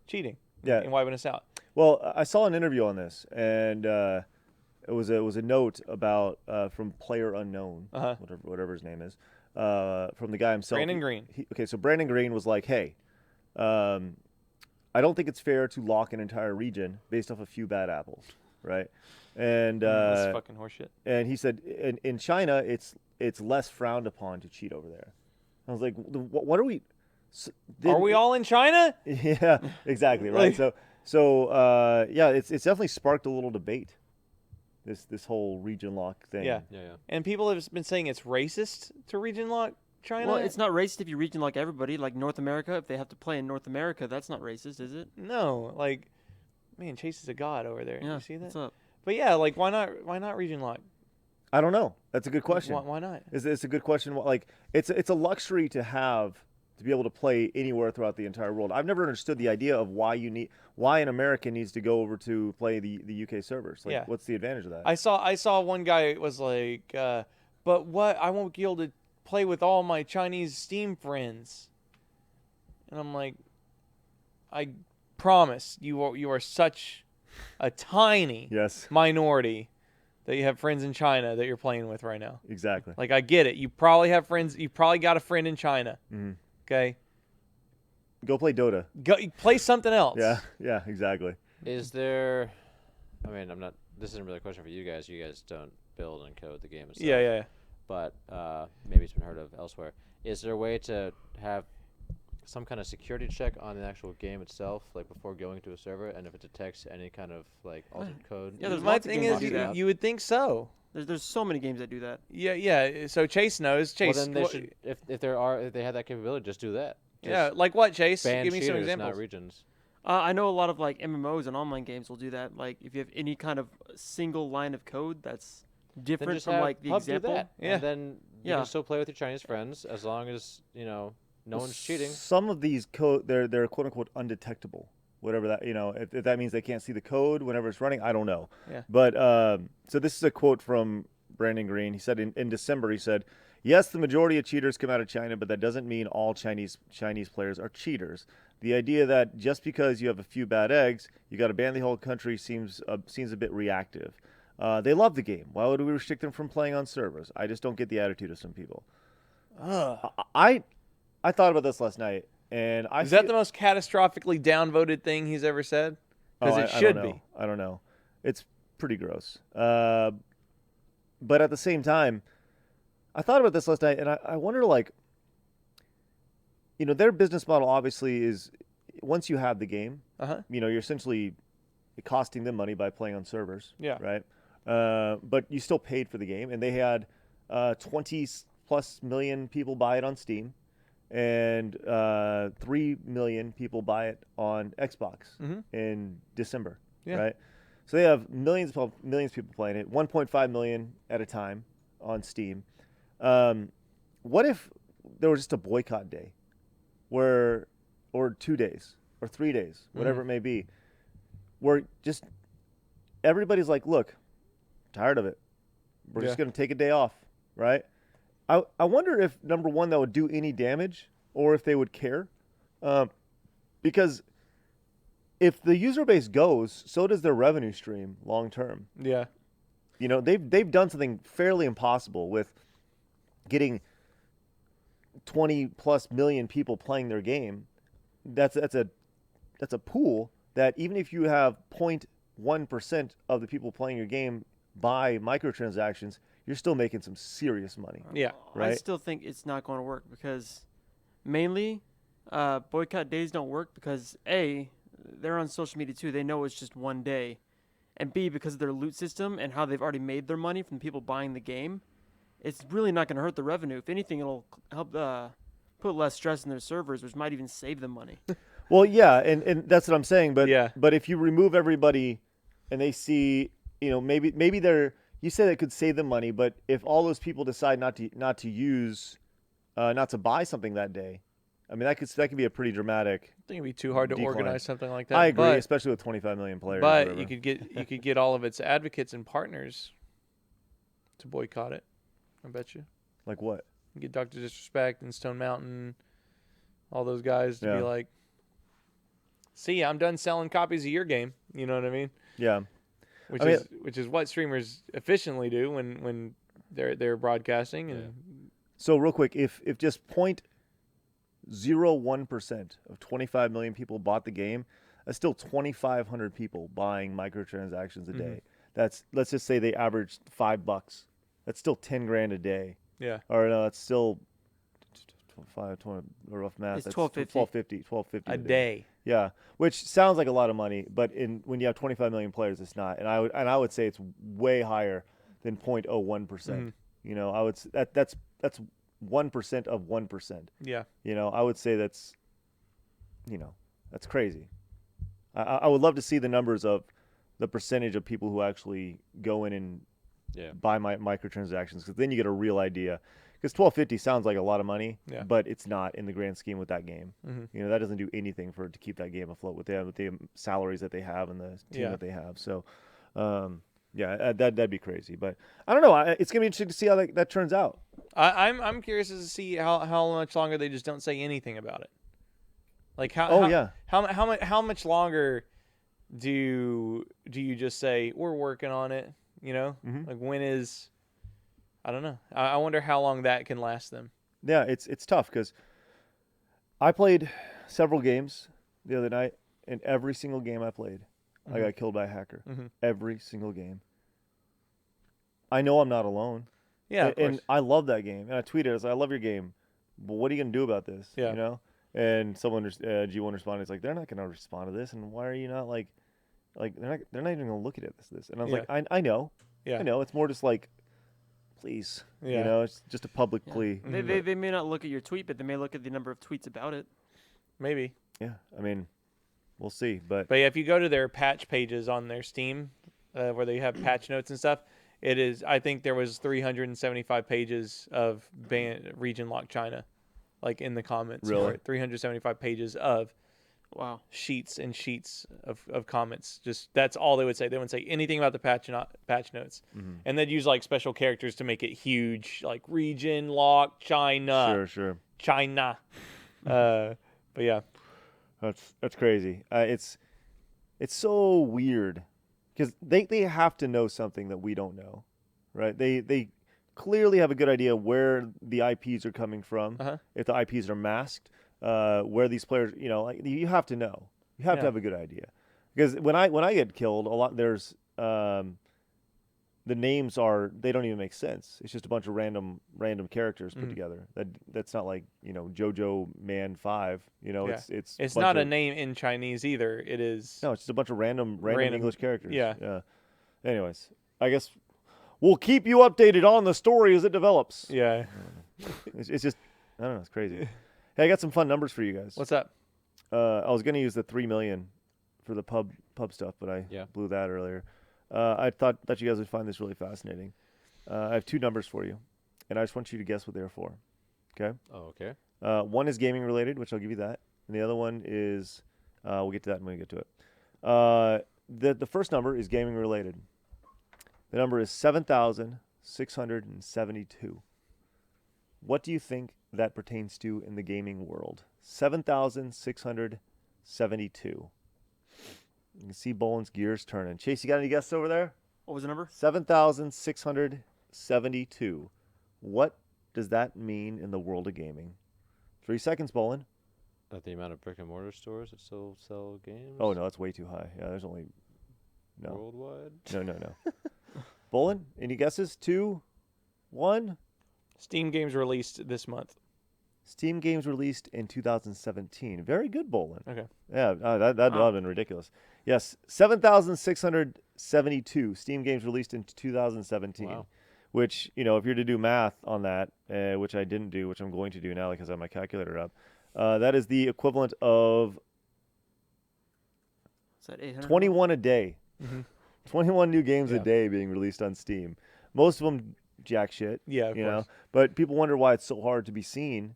cheating, Yeah. and wiping us out. Well, I saw an interview on this, and it was a note about from Player Unknown, Uh-huh. whatever his name is, from the guy himself. Brandon Green. So Brandon Green was like, "Hey, I don't think it's fair to lock an entire region based off a few bad apples, right?" And That's fucking horseshit. and he said in China it's less frowned upon to cheat over there. I was like, what are we? Are we all in China? Yeah, exactly right. Like- So yeah, it's definitely sparked a little debate. This whole region lock thing. Yeah. Yeah. And people have been saying it's racist to region lock China. Well, it's not racist if you region like everybody, like North America. If they have to play in North America, that's not racist, is it? No, like, man, Chase is a god over there. Yeah. You see that? What's up? But yeah, like, why not region lock? I don't know. That's a good question. Why not? It's a good question. Like it's a luxury to have to be able to play anywhere throughout the entire world. I've never understood the idea of why an American needs to go over to play the UK servers. Like, Yeah. what's the advantage of that? I saw one guy was like, but what? I won't be able to play with all my Chinese Steam friends. And I'm like, I promise you are such a tiny Yes, minority that you have friends in China that you're playing with right now. exactly. Like, I get it. You probably have friends. You probably got a friend in China. Mhm. Okay, Go play Dota. go play something else. Yeah, exactly. Is there? I mean, I'm not. This isn't really a question for you guys. You guys don't build and code the game itself. Yeah. But maybe it's been heard of elsewhere. Is there a way to have some kind of security check on the actual game itself, like before going to a server, and if it detects any kind of like altered code? Yeah, there's My lots of thing games is, that do that. you would think so. There's so many games that do that. Yeah. So Chase knows. Well, Chase, then they should. If they have that capability, just do that. yeah, Just like what, Chase? ban Give me some cheaters, examples. not regions. I know a lot of like MMOs and online games will do that. Like if you have any kind of single line of code that's Then different just from have like the Pub do example. that, Yeah. and then you Yeah. can still play with your Chinese friends as long as no one's cheating. Some of these code they're quote unquote undetectable. Whatever that if that means they can't see the code whenever it's running, I don't know. Yeah. But so this is a quote from Brandon Green. He said in December, he said, "Yes, the majority of cheaters come out of China, but that doesn't mean all Chinese players are cheaters. The idea that just because you have a few bad eggs, you got to ban the whole country seems a bit reactive. They love the game. Why would we restrict them from playing on servers? I just don't get the attitude of some people. I thought about this last night, and Is that the most catastrophically downvoted thing he's ever said? Because it should be. I don't know. It's pretty gross. But at the same time, I thought about this last night, and I wonder, like, their business model obviously is once you have the game, you're essentially costing them money by playing on servers. Yeah. Right. But you still paid for the game, and they had 20 plus million people buy it on Steam, and 3 million people buy it on Xbox in December. Yeah. Right. So they have millions of people playing it, 1.5 million at a time on Steam. What if there was just a boycott day, or 2 days, or 3 days, whatever it may be, where just everybody's like, look, tired of it. We're just going to take a day off, right? I wonder if, number one, that would do any damage, or if they would care. Because if the user base goes, so does their revenue stream long term. Yeah. They've done something fairly impossible with getting 20 plus million people playing their game. That's a pool that even if you have 0.1% of the people playing your game buy microtransactions, you're still making some serious money. Yeah. Right? I still think it's not going to work because mainly boycott days don't work because A, they're on social media too. They know it's just one day. And B, because of their loot system and how they've already made their money from people buying the game, it's really not going to hurt the revenue. If anything, it'll help put less stress in their servers, which might even save them money. Well, yeah, and that's what I'm saying. But Yeah. but if you remove everybody, and they see, maybe they're, you say that could save them money, but if all those people decide not to buy something that day, I mean that could be a pretty dramatic. I think it'd be too hard to decline. organize something like that. I agree, but, especially with 25 million players. or but whatever. you could get all of its advocates and partners to boycott it. I bet you. Like what? You get Dr. Disrespect and Stone Mountain, all those guys to be like, see, I'm done selling copies of your game. You know what I mean? Yeah. Which is what streamers efficiently do when they're broadcasting. And So real quick, if just 0.01% of 25 million people bought the game, that's still 2,500 people buying microtransactions a day. Let's just say they averaged $5. That's still 10 grand a day. yeah, Or no, that's still 20, rough math. It's That's 12.50. 12.50 a day. Yeah, which sounds like a lot of money, but when you have 25 million players, it's not. And I would say it's way higher than 0.01%. I would that's 1% of 1%. Yeah, I would say that's crazy. I would love to see the numbers of the percentage of people who actually go in and buy my microtransactions, because then you get a real idea. Because $12.50 sounds like a lot of money, but it's not in the grand scheme with that game. That doesn't do anything to keep that game afloat with the salaries that they have and the team that they have. So, that'd be crazy. But I don't know. It's gonna be interesting to see how that turns out. I'm curious to see how much longer they just don't say anything about it. Like how much longer do you just say we're working on it? Like when is? I don't know. I wonder how long that can last them. Yeah, it's tough because I played several games the other night, and every single game I played, I got killed by a hacker. Every single game. I know I'm not alone. Yeah, of course. And I love that game. And I tweeted, I was like, I love your game, but what are you gonna do about this? Yeah. And someone G1 responded, it's like, they're not gonna respond to this, and why are you not like they're not even gonna look at this? And I was like, I know. Yeah. I know. It's more just like, please. Yeah. It's just a public plea. They may not look at your tweet, but they may look at the number of tweets about it. Maybe. Yeah. I mean, we'll see. But yeah, if you go to their patch pages on their Steam, where they have patch notes and stuff, I think there was 375 pages of region lock China, like in the comments. Really? For it. 375 pages of Wow. sheets and sheets of comments. Just that's all they would say. They wouldn't say anything about the patch notes. And they'd use like special characters to make it huge, like region lock China. Sure. China. But yeah. That's crazy. It's so weird because they have to know something that we don't know, right? They clearly have a good idea where the IPs are coming from. If the IPs are masked, where these players, like you have to know. You have to have a good idea because when I get killed, a lot there's the names they don't even make sense. It's just a bunch of random characters put together. That's not like JoJo Man 5. It's not a name in Chinese either. It is no, it's just a bunch of random English characters. Yeah. Anyways, I guess we'll keep you updated on the story as it develops. Yeah. It's just I don't know. It's crazy. Hey, I got some fun numbers for you guys. What's up? I was gonna use the 3 million for the pub stuff, but I blew that earlier. I thought that you guys would find this really fascinating. I have 2 numbers for you, and I just want you to guess what they're for. Okay? Oh, okay. One is gaming related, which I'll give you that, and the other one is we'll get to that when we get to it. The first number is gaming related. The number is 7,672. What do you think that pertains to in the gaming world? 7,672. You can see Bolin's gears turning. Chase, you got any guesses over there? What was the number? 7,672. What does that mean in the world of gaming? 3 seconds, Bolin. The amount of brick and mortar stores that still sell games? Oh, no, that's way too high. Yeah, there's only... No. Worldwide? No. Bolin, any guesses? 2, 1? Steam games released this month. Steam games released in 2017. Very good, Bolin. Okay. Yeah, that would have been ridiculous. Yes, 7,672 Steam games released in 2017. Wow. Which, if you're to do math on that, which I didn't do, which I'm going to do now because I have my calculator up, that is the equivalent of Is that 800? 21 a day. Mm-hmm. 21 new games a day being released on Steam. Most of them jack shit. Yeah, of course. But people wonder why it's so hard to be seen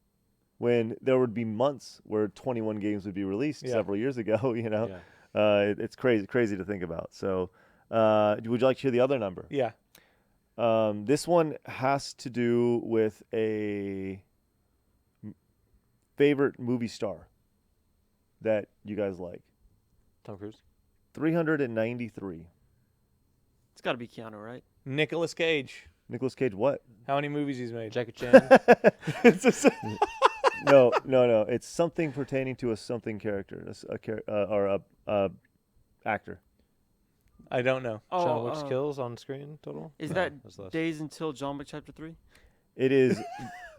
when there would be months where 21 games would be released several years ago, Yeah. It's crazy to think about. So, would you like to hear the other number? Yeah. This one has to do with a favorite movie star that you guys like. Tom Cruise? 393. It's It's got to be Keanu, right? Nicolas Cage. Nicolas Cage, what? How many movies he's made? Jackie Chan? No. It's something pertaining to a something character, or a actor. I don't know. John Wick's kills on screen total? Is No, that that's less. Days Until John Wick Chapter 3? It is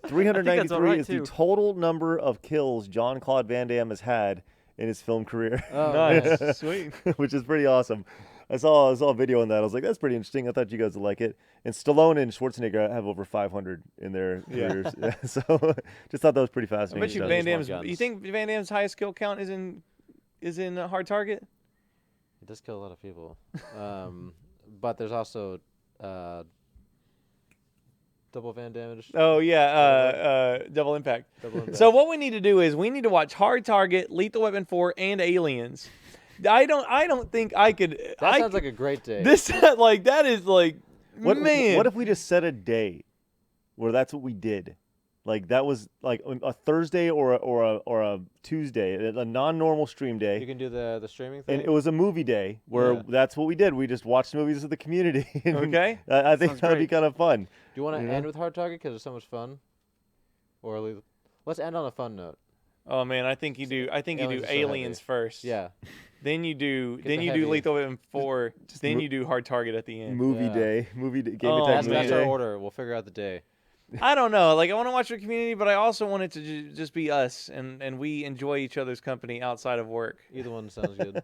393 right, is too. the total number of kills Jean-Claude Van Damme has had in his film career, Oh, Nice. Sweet. which is pretty awesome. I saw a video on that. I was like, that's pretty interesting. I thought you guys would like it. And Stallone and Schwarzenegger have over 500 in their careers. So just thought that was pretty I fascinating. bet you Those Van one Damme's. guns. You think Van Damme's highest kill count is in Hard Target? He does kill a lot of people. But there's also double Van damage. Oh yeah, Double Impact. Double impact. So what we need to do is we need to watch Hard Target, Lethal Weapon 4, and Aliens. I don't think I could. that sounds like a great day. this like that is like man. What if we just set a day where that's what we did? Like that was like a Thursday or a Tuesday, a non-normal stream you day, can do the streaming thing. and it was a movie day where Yeah. that's what we did. We just watched movies with the community. And Okay. I think Sounds that would be great. kind of fun. Do you want to you know? end with Hard Target because it's so much fun? Or let's end on a fun note. Oh man, I think you do. I think you do Aliens is so Aliens heavy. first. Yeah. Then you do. Get Then the you heavy. do Lethal Weapon 4. Then mo- you do Hard Target at the end. Movie Yeah. day, game Oh, attack That's, movie man. that's our day. order. We'll figure out the day. I don't know. Like I want to watch the community, but I also want it to just be us, and we enjoy each other's company outside of work. Either one sounds good.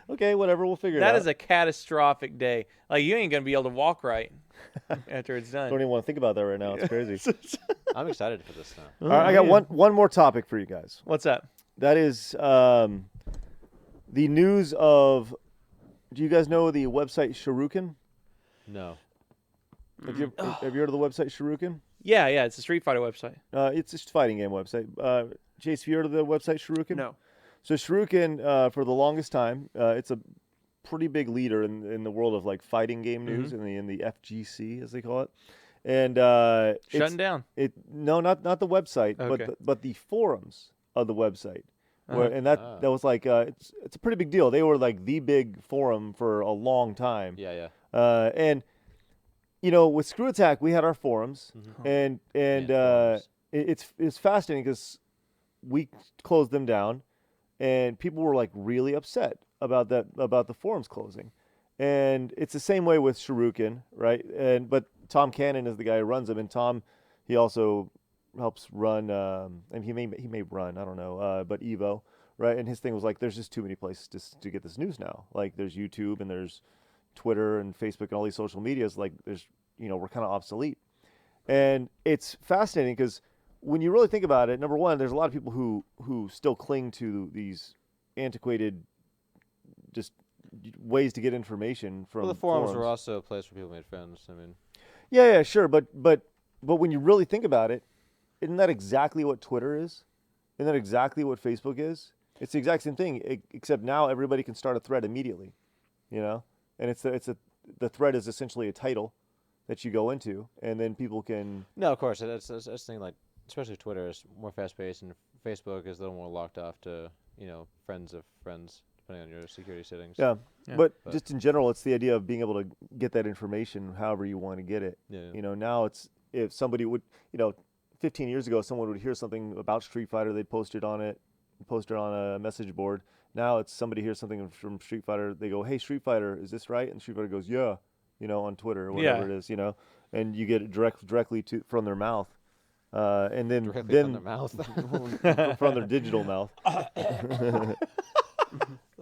Okay, whatever. We'll figure it That out. is a catastrophic day. Like you ain't gonna be able to walk right after it's I don't done. even want to think about that right now. It's crazy. I'm excited for this now. All right, I got one more topic for you guys. What's up? That is the news of. Do you guys know the website Shuriken? No. Have you heard of the website Shuriken? Yeah, it's a Street Fighter website. It's a fighting game website. Chase, have you heard of the website Shuriken? No. So Shuriken, for the longest time, it's a pretty big leader in the world of like fighting game news in the FGC as they call it. And Shutting down. No, not the website, Okay. but the forums of the website and that was like it's a pretty big deal. They were like the big forum for a long time. Yeah. And with Screw Attack, we had our forums, and forums. it's fascinating because we closed them down, and people were like really upset about the forums closing, and it's the same way with Shuriken, right? But Tom Cannon is the guy who runs them, and Tom, he also helps run, and he may run, I don't know, but Evo, right? And his thing was like, there's just too many places to get this news now. Like there's YouTube and there's Twitter and Facebook and all these social medias. Like there's, we're kind of obsolete, and it's fascinating because when you really think about it, number one, there's a lot of people who still cling to these antiquated just ways to get information from. Well, the forums were also a place where people made friends. I mean, yeah, sure, but when you really think about it, isn't that exactly what Twitter is? Isn't that exactly what Facebook is? It's the exact same thing, except now everybody can start a thread immediately, and the thread is essentially a title that you go into, and then people can. No, of course, that's the thing. Like, especially Twitter is more fast-paced, and Facebook is a little more locked off to friends of friends, depending on your security settings. Yeah. Yeah. But just in general, it's the idea of being able to get that information however you want to get it. Yeah. Now it's if somebody would, 15 years ago, someone would hear something about Street Fighter, they'd post it on a message board. Now it's somebody hears something from Street Fighter, they go, "Hey, Street Fighter, is this right?" And Street Fighter goes, "Yeah," on Twitter or whatever it is, and you get it directly from their mouth. And then Directly from their mouth. from their digital mouth.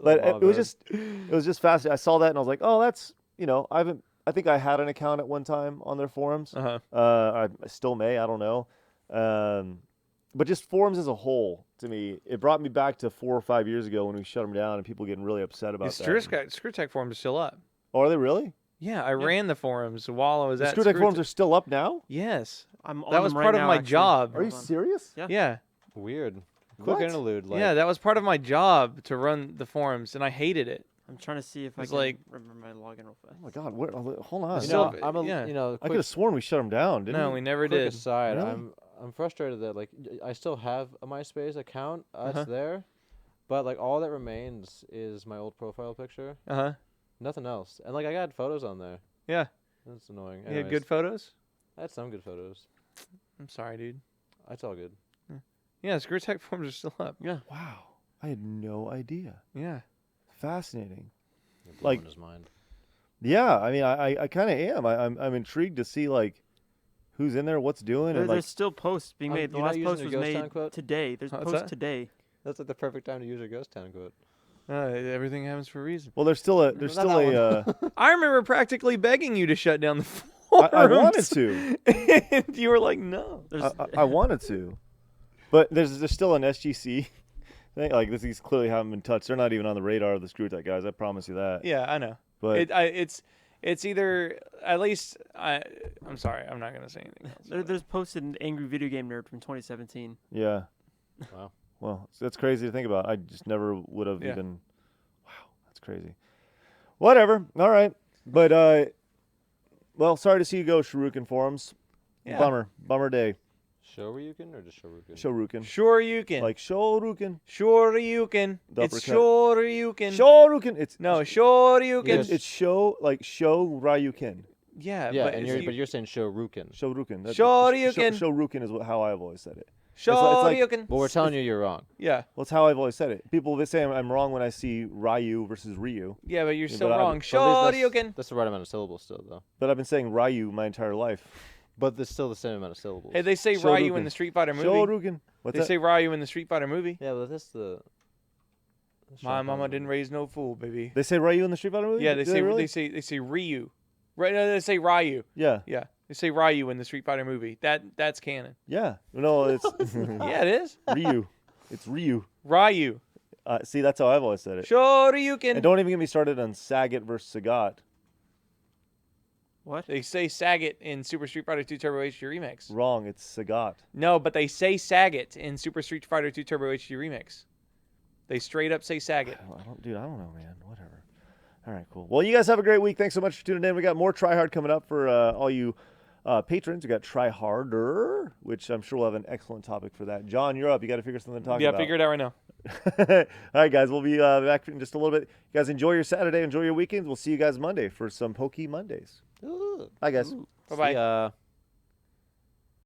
But it was just fascinating. I saw that and I was like, oh, that's I think I had an account at one time on their forums. I still may, I don't know. But just forums as a whole, to me, it brought me back to 4 or 5 years ago when we shut them down and people getting really upset about that. Screw Tech forums are still up. Oh, are they really? Yeah, I ran the forums while I was at Screw Tech forums are still up now? Yes. I'm on That was them part right of now, my actually. job. Are you Hold on. serious? Yeah. Yeah. Weird. What? Quick interlude. Like, Yeah, that was part of my job to run the forums, and I hated it. I'm trying to see if I It's can like- remember my login real fast. Oh my God! Hold on. Still- I'm a, yeah. I could quick, have sworn we shut them down, didn't No, we? we never quick did. aside. Really? I'm frustrated that I still have a MySpace account. Uh-huh. It's there, but all that remains is my old profile picture. Uh-huh. Nothing else. And I got photos on there. Yeah. That's annoying. You had Anyways, good photos? I had some good photos. I'm sorry, dude. That's all good. Yeah, Screw Tech forums are still up. Yeah. Wow, I had no idea. Yeah. Fascinating. You're Like- blowing his mind. Yeah, I mean, I kind of am. I'm intrigued to see who's in there, what's doing, and There's still posts being made. The you're not last using post your was ghost town made quote? today. There's What's posts that? today. That's the perfect time to use your ghost town quote. Everything happens for a reason. well, there's still a. I remember practically begging you to shut down the forums. I wanted to. And you were like, no. There's, I wanted to, but there's still an SGC thing. These clearly haven't been touched. They're not even on the radar of the Screw Tech guys. I promise you that. Yeah, I know. But It's either, at least, I'm sorry, I'm not going to say anything else. there's posted an Angry Video Game Nerd from 2017. yeah. Wow. Well, that's crazy to think about. I just never would have Yeah. even. Wow, that's crazy. Whatever. All right, but well, sorry to see you go, Shuriken forums. Yeah. Bummer day. Shoryuken or just Shoryuken? Shoryuken. Sure you can. Like Shoryuken. Sure you can. The It's uppercut. sure you can. Shoryuken. It's No, sure you can. It's show Ryuken. Yeah, Yeah, but and you're saying Shoryuken. Shoryuken. Shoryuken. Shoryuken is how I've always said it. sure like- you can. Well, we're telling you you're wrong. Yeah, Well, it's how I've always said it. People say I'm wrong when I see Ryu versus Ryu, yeah, but you're Yeah, still but I- wrong. well, Well, Sure that's- you can. That's the right amount of syllables still, though. but I've been saying Ryu my entire life. But there's still the same amount of syllables. Hey, they say Ryu in Shoryuken. the Street Fighter movie. Shoryuken. What's They that? say Ryu in the Street Fighter movie. Yeah, but that's the. My mama didn't raise no fool, baby. They say Ryu in the Street Fighter movie? Yeah, Do they really? say Ryu. Right? No, they say Ryu. Yeah, Yeah, they say Ryu in the Street Fighter movie. That's canon. yeah. No, it's Yeah, it is. Ryu. It's Ryu. Ryu. See, that's how I've always said it. Sure you And can. don't even get me started on Sagat versus Sagat. What? They say Sagat in Super Street Fighter 2 Turbo HD Remix. Wrong. It's Sagat. No, but they say Sagat in Super Street Fighter 2 Turbo HD Remix. They straight up say Sagat. I don't know, man. Whatever. All right, cool. Well, you guys have a great week. Thanks so much for tuning in. We got more Try Hard coming up for all you patrons. We got Try Harder, which I'm sure we'll have an excellent topic for that. John, you're up. You got to figure something to talk Yeah, about. figure it out right now. All right, guys. We'll be back in just a little bit. You guys enjoy your Saturday. Enjoy your weekends. We'll see you guys Monday for some Pokey Mondays. Ooh. Bye, guys. Bye bye. See ya.